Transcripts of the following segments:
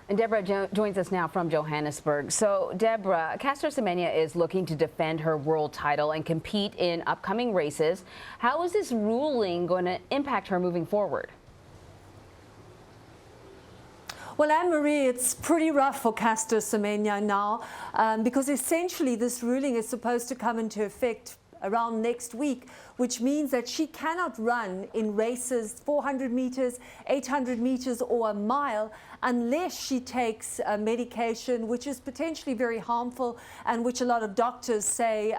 And Debora joins us now from Johannesburg. So, Debora, Caster Semenya is looking to defend her world title and compete in upcoming races. How is this ruling going to impact her moving forward? Well, Anne-Marie, it's pretty rough for Caster Semenya now because essentially this ruling is supposed to come into effect around next week, which means that she cannot run in races 400 meters, 800 meters or a mile unless she takes a medication which is potentially very harmful and which a lot of doctors say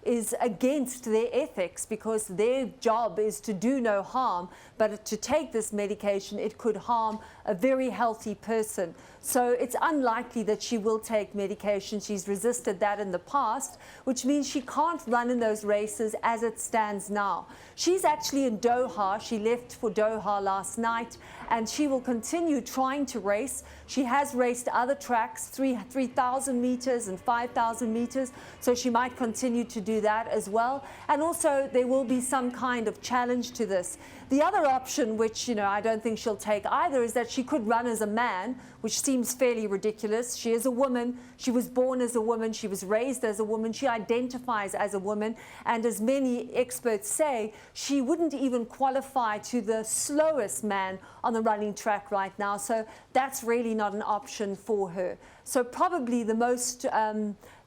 is against their ethics, because their job is to do no harm, but to take this medication, it could harm a very healthy person. So it's unlikely that she will take medication. She's resisted that in the past, which means she can't run in those races as it stands now. She's actually in Doha. She left for Doha last night, and she will continue trying to race. She has raced other tracks, 3,000 meters and 5,000 meters, so she might continue to do that as well. And also there will be some kind of challenge to this. The other option, which I don't think she'll take either, is that she could run as a man, which seems fairly ridiculous. She is a woman. She was born as a woman. She was raised as a woman. She identifies as a woman. And as many experts say, she wouldn't even qualify to the slowest man on the running track right now. So that's really not an option for her. So probably the most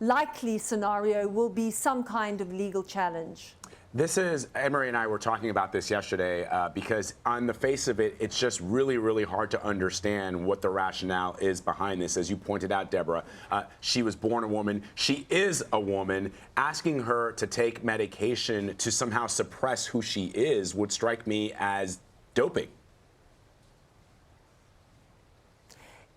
likely scenario will be some kind of legal challenge. This is, Anne-Marie and I were talking about this yesterday because on the face of it, it's just really, really hard to understand what the rationale is behind this. As you pointed out, Debora, she was born a woman. She is a woman. Asking her to take medication to somehow suppress who she is would strike me as doping.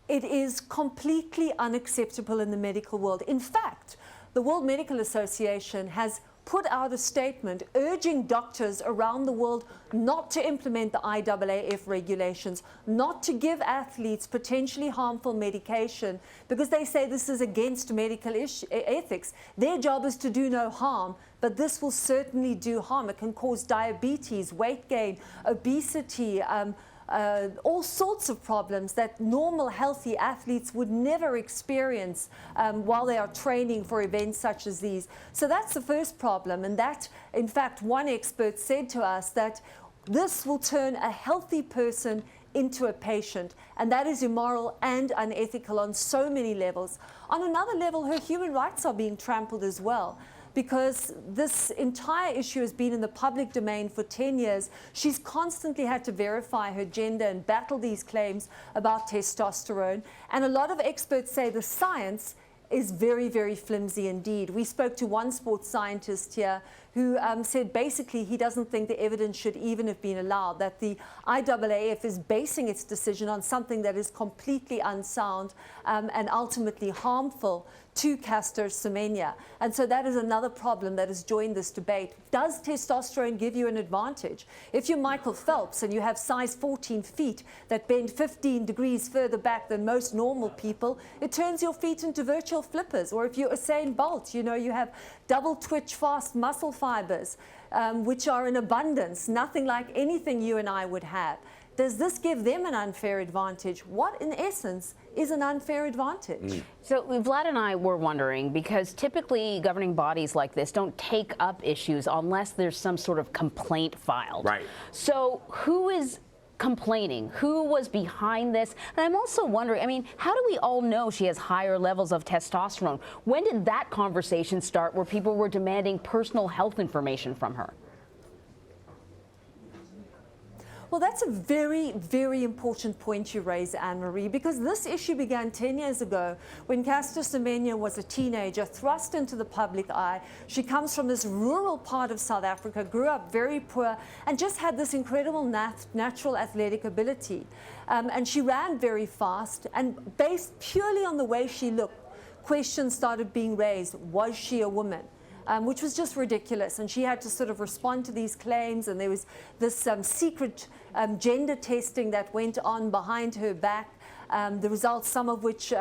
It is completely unacceptable in the medical world. In fact, the World Medical Association has put out a statement urging doctors around the world not to implement the IAAF regulations, not to give athletes potentially harmful medication, because they say this is against medical ethics. Their job is to do no harm, but this will certainly do harm. It can cause diabetes, weight gain, obesity, all sorts of problems that normal healthy athletes would never experience while they are training for events such as these. So that's the first problem, and that, in fact, one expert said to us that this will turn a healthy person into a patient, and that is immoral and unethical on so many levels. On another level, her human rights are being trampled as well, because this entire issue has been in the public domain for 10 years. She's constantly had to verify her gender and battle these claims about testosterone. And a lot of experts say the science is very, very flimsy indeed. We spoke to one sports scientist here who said basically he doesn't think the evidence should even have been allowed, that the IAAF is basing its decision on something that is completely unsound and ultimately harmful to Caster Semenya. And so that is another problem that has joined this debate. Does testosterone give you an advantage? If you're Michael Phelps and you have size 14 feet that bend 15 degrees further back than most normal people, it turns your feet into virtual flippers. Or if you're Usain Bolt, you have double twitch fast muscle fibers, which are in abundance, nothing like anything you and I would have. Does this give them an unfair advantage? What, in essence, is an unfair advantage? So Vlad and I were wondering, because typically governing bodies like this don't take up issues unless there's some sort of complaint filed. Right. So who is complaining? Who was behind this? And I'm also wondering, I mean, how do we all know she has higher levels of testosterone? When did that conversation start where people were demanding personal health information from her? Well, that's a very, very important point you raise, Anne-Marie, because this issue began 10 years ago when Caster Semenya was a teenager, thrust into the public eye. She comes from this rural part of South Africa, grew up very poor, and just had this incredible natural athletic ability. And she ran very fast, and based purely on the way she looked, questions started being raised. Was she a woman? Which was just ridiculous, and she had to sort of respond to these claims, and there was this secret gender testing that went on behind her back. the results, some of which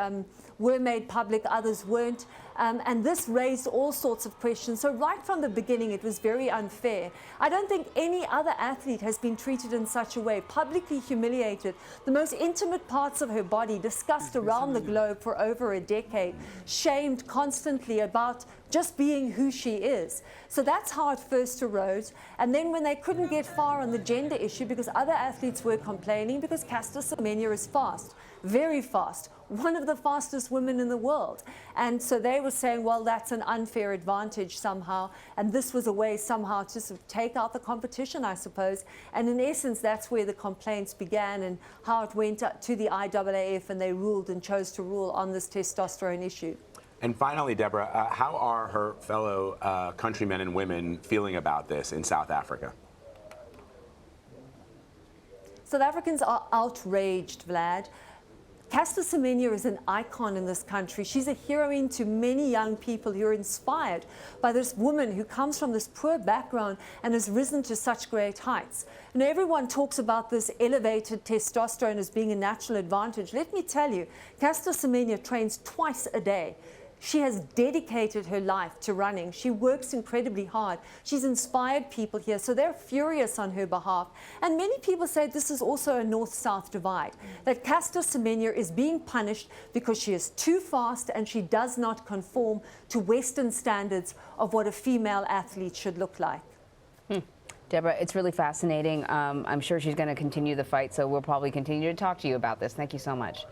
were made public, others weren't. And this raised all sorts of questions. So right from the beginning, it was very unfair. I don't think any other athlete has been treated in such a way, publicly humiliated, the most intimate parts of her body discussed around the globe for over a decade, shamed constantly about just being who she is. So that's how it first arose. And then when they couldn't get far on the gender issue because other athletes were complaining, because Caster Semenya is fast, very fast, one of the fastest women in the world. And so they were saying, well, that's an unfair advantage somehow. And this was a way somehow to sort of take out the competition, I suppose. And in essence, that's where the complaints began and how it went up to the IAAF, and they ruled and chose to rule on this testosterone issue. And finally, Debora, how are her fellow countrymen and women feeling about this in South Africa? South Africans are outraged, Vlad. Caster Semenya is an icon in this country. She's a heroine to many young people who are inspired by this woman who comes from this poor background and has risen to such great heights. And everyone talks about this elevated testosterone as being a natural advantage. Let me tell you, Caster Semenya trains twice a day. She has dedicated her life to running. She works incredibly hard. She's inspired people here, so they're furious on her behalf. And many people say this is also a north-south divide, that Caster Semenya is being punished because she is too fast and she does not conform to Western standards of what a female athlete should look like. Debora, it's really fascinating. I'm sure she's going to continue the fight, so we'll probably continue to talk to you about this. Thank you so much.